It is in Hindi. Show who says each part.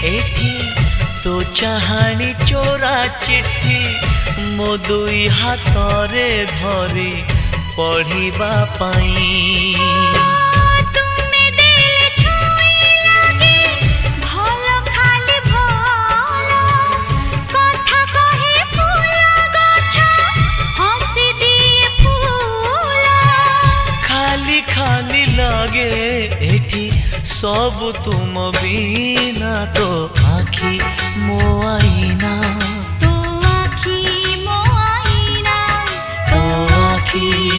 Speaker 1: एठी तो चाहानी चोरा चिट्ठी मो दुई हाथरे धरी पढ़िबा पाई। खाली लागे एठी सब तुम बिना तो आखी मो आईना तो आखी